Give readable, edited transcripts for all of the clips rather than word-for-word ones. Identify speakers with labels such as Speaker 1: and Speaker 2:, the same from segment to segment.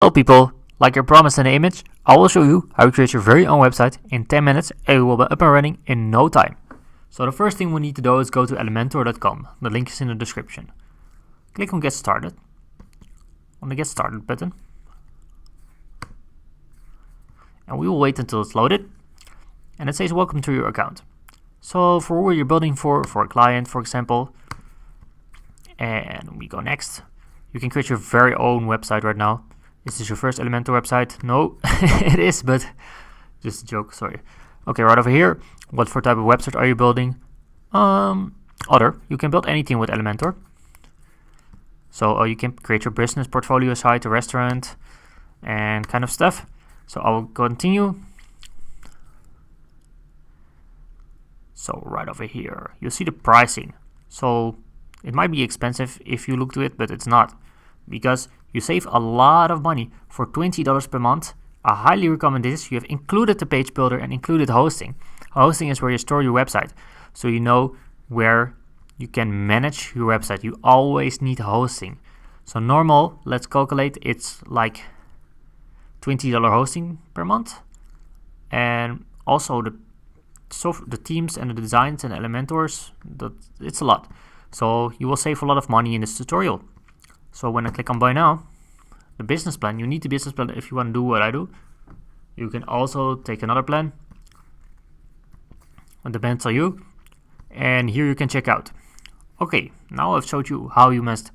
Speaker 1: Well people, like I promised in the image, I will show you how to create your very own website in 10 minutes and you will be up and running in no time. So the first thing we need to do is go to elementor.com. The link is in the description. Click on get started. On the get started button. And we will wait until it's loaded. And it says welcome to your account. So for what you're building for a client, for example. And we go next. You can create your very own website right now. Is this your first Elementor website? No, it is, but just a joke, sorry. Okay, right over here, what for type of website are you building? Other, you can build anything with Elementor. So you can create your business portfolio site, a restaurant, and kind of stuff. So I will continue. So right over here, you see the pricing. So it might be expensive if you look to it, but it's not, because you save a lot of money for $20 per month. I highly recommend this. You have included the page builder and included hosting. Hosting is where you store your website, so you know where you can manage your website. You always need hosting. So normal, let's calculate, it's like $20 hosting per month, and also the themes and the designs and Elementors, it's a lot. So you will save a lot of money in this tutorial. So when I click on buy now, the business plan, you need the business plan if you want to do what I do. You can also take another plan. It depends on you. And here you can check out. Okay, now I've showed you how you must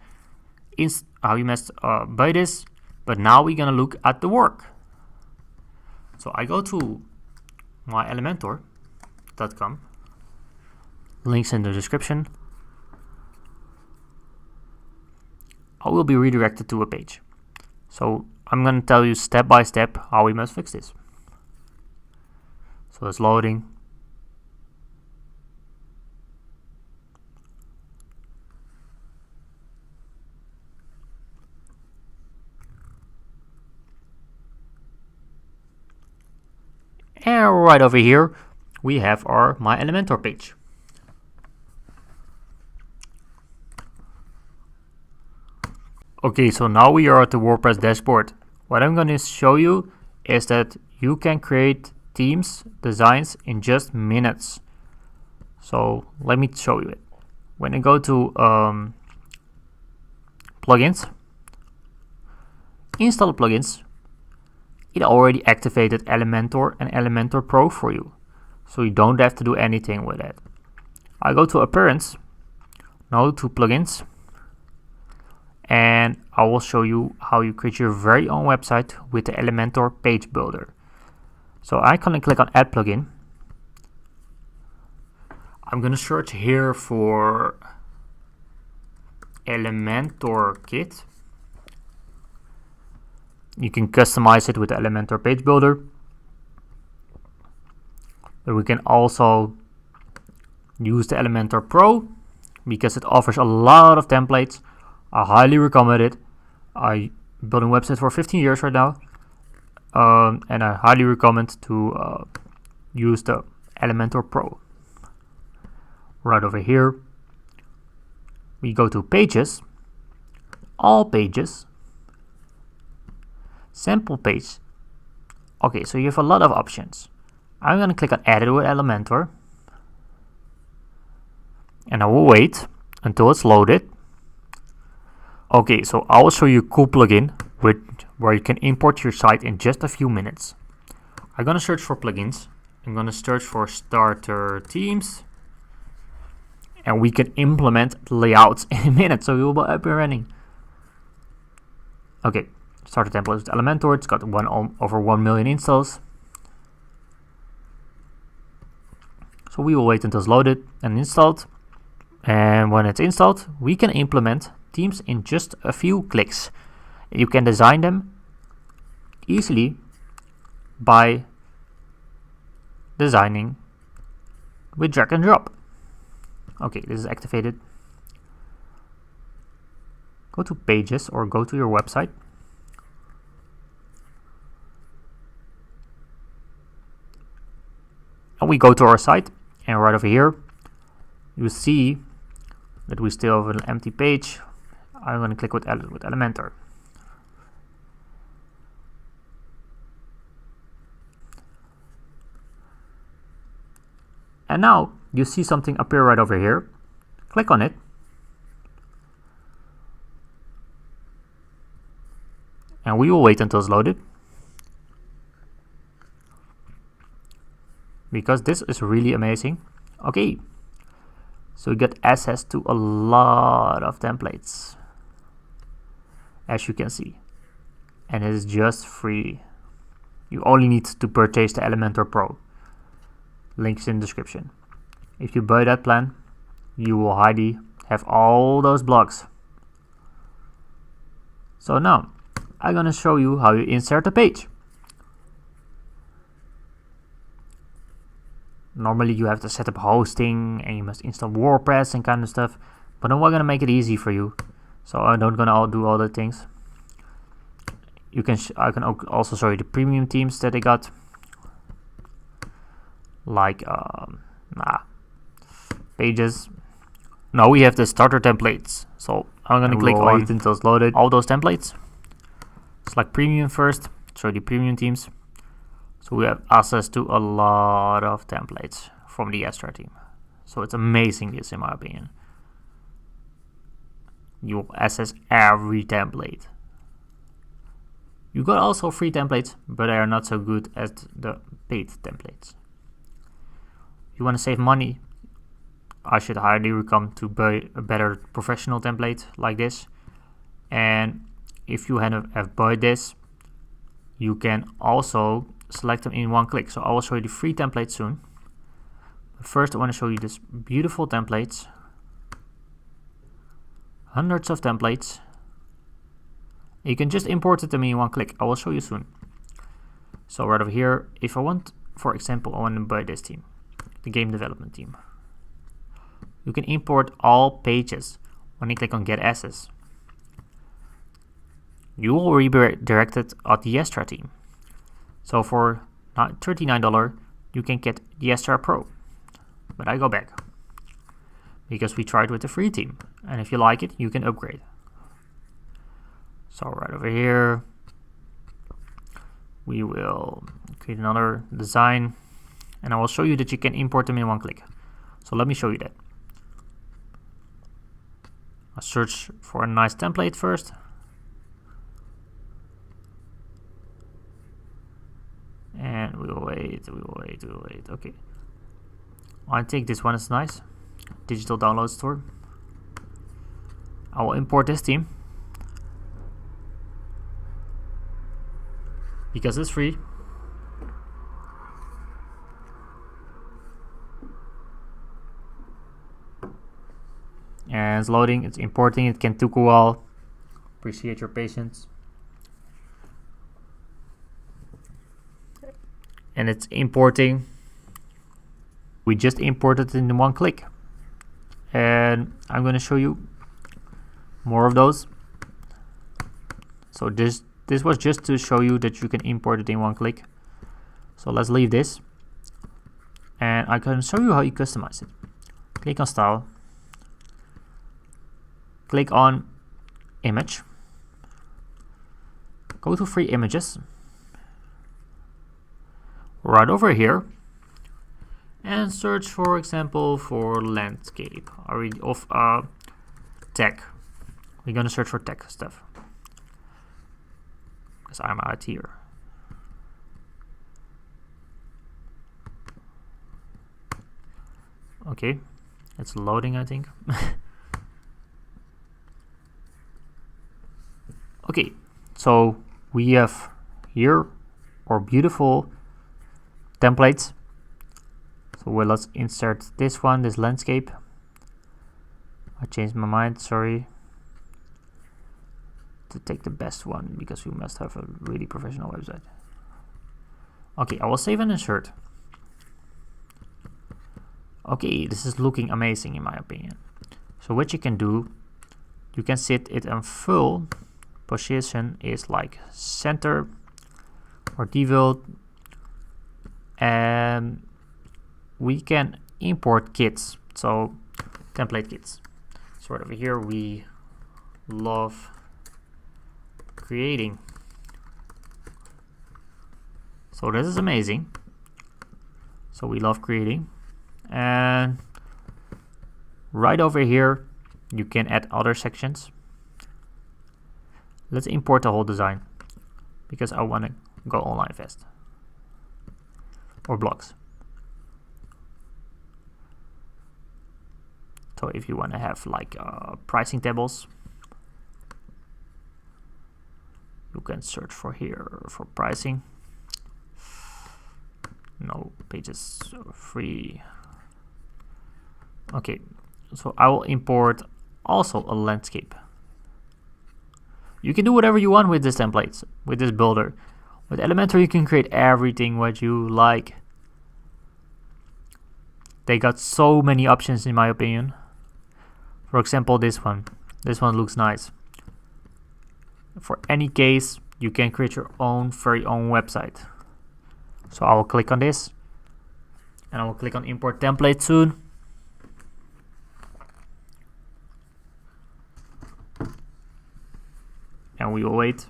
Speaker 1: buy this, but now we're gonna look at the work. So I go to my elementor.com. Links in the description. I will be redirected to a page. So I'm going to tell you step by step how we must fix this. So it's loading. And right over here we have our My Elementor page. Okay, so now we are at the WordPress dashboard. What I'm going to show you is that you can create themes, designs in just minutes. So let me show you it. When I go to plugins, install plugins, it already activated Elementor and Elementor Pro for you. So you don't have to do anything with it. I go to appearance, now to plugins, and I will show you how you create your very own website with the Elementor page builder. So I can click on add plugin. I'm going to search here for Elementor kit. You can customize it with the Elementor page builder, but we can also use the Elementor Pro because it offers a lot of templates. I highly recommend it. I'm building websites for 15 years right now, and I highly recommend to use the Elementor Pro. Right over here, we go to pages, all pages, sample page. Okay, so you have a lot of options. I'm going to click on edit with Elementor, and I will wait until it's loaded. Okay, so I will show you a cool plugin where you can import your site in just a few minutes. I'm going to search for plugins. I'm going to search for starter themes. And we can implement layouts in a minute, so we will be up and running. Okay, starter template with Elementor. It's got over 1 million installs. So we will wait until it's loaded and installed. And when it's installed, we can implement themes in just a few clicks. You can design them easily by designing with drag and drop. Okay, this is activated. Go to pages or go to your website. And we go to our site, and right over here you see that we still have an empty page. I'm going to click with Elementor. And now you see something appear right over here. Click on it. And we will wait until it's loaded, because this is really amazing. Okay, so you get access to a lot of templates, as you can see, and it is just free. You only need to purchase the Elementor Pro. Links in the description. If you buy that plan, you will highly have all those blocks. So now I'm gonna show you how you insert a page. Normally you have to set up hosting and you must install Wordpress and kind of stuff, but then we're gonna make it easy for you. So I'm not gonna do all the things. I can also show you the premium themes that they got, like pages. Now we have the starter templates. So I'm gonna click on it until it's loaded. All those templates. Select premium first, show the premium themes. So we have access to a lot of templates from the Astra team. So it's amazing, this in my opinion. You will access every template. You got also free templates, but they are not so good as the paid templates. If you want to save money, I should highly recommend to buy a better professional template like this. And if you have bought this, you can also select them in one click. So I will show you the free template soon. But first I want to show you this beautiful templates. Hundreds of templates. You can just import them in one click. I will show you soon. So right over here, if I want, for example, I want to buy this team, the game development team. You can import all pages when you click on Get Access. You will redirect it at the Astra team. So for $39, you can get the Astra Pro. But I go back, because we tried with the free team. And if you like it, you can upgrade. So right over here, we will create another design. And I will show you that you can import them in one click. So let me show you that. I'll search for a nice template first. And we will wait. Okay. I think this one is nice. Digital download store. I will import this theme, because it's free. And it's loading, it's importing, it can take a while. Appreciate your patience. And it's importing. We just imported it in one click. And I'm going to show you more of those. So this was just to show you that you can import it in one click. So let's leave this. And I can show you how you customize it. Click on style. Click on image. Go to free images. Right over here. And search, for example, for landscape of tech. We're gonna search for tech stuff, because I'm out here. Okay, it's loading, I think. Okay, so we have here our beautiful templates. So well, let's insert this one, this landscape. I changed my mind, sorry. To take the best one, because we must have a really professional website. Okay, I will save and insert. Okay, this is looking amazing in my opinion. So what you can do, you can set it in full position is like center or default, and we can import kits, so template kits. So right over here, we love creating. So this is amazing. So we love creating. And right over here, you can add other sections. Let's import the whole design because I want to go online fast. Or blocks. So if you want to have like pricing tables, you can search for here for pricing. No, pages free. Okay, so I will import also a landscape. You can do whatever you want with this templates, with this builder. With Elementor you can create everything what you like. They got so many options in my opinion. For example, this one looks nice. For any case, you can create your own very own website. So I will click on this and I will click on import template soon. And we will wait.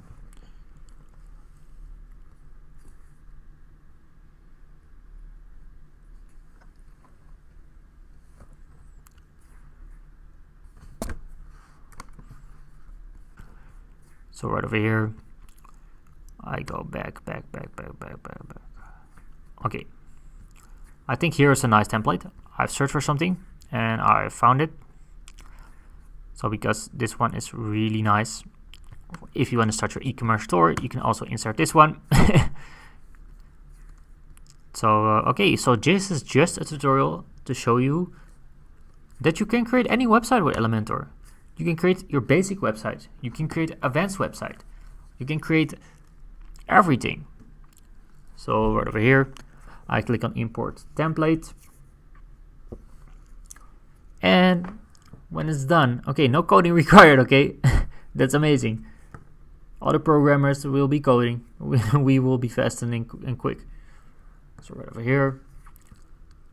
Speaker 1: So right over here, I go back. Okay, I think here is a nice template. I've searched for something and I found it. So because this one is really nice. If you want to start your e-commerce store, you can also insert this one. So okay, so this is just a tutorial to show you that you can create any website with Elementor. You can create your basic website. You can create advanced website. You can create everything. So right over here, I click on import template. And when it's done, okay, no coding required, okay? That's amazing. Other programmers will be coding. We will be fast and quick. So right over here,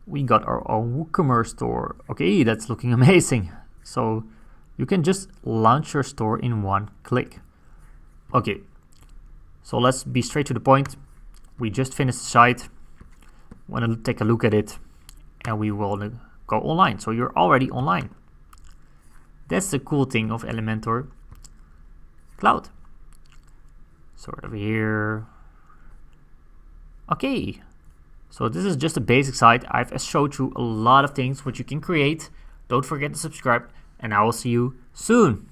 Speaker 1: we got our own WooCommerce store. Okay, that's looking amazing. So you can just launch your store in one click. Okay, so let's be straight to the point. We just finished the site. Want to take a look at it, and we will go online. So you're already online. That's the cool thing of Elementor Cloud. So right over here. Okay, so this is just a basic site. I've showed you a lot of things which you can create. Don't forget to subscribe, and I will see you soon.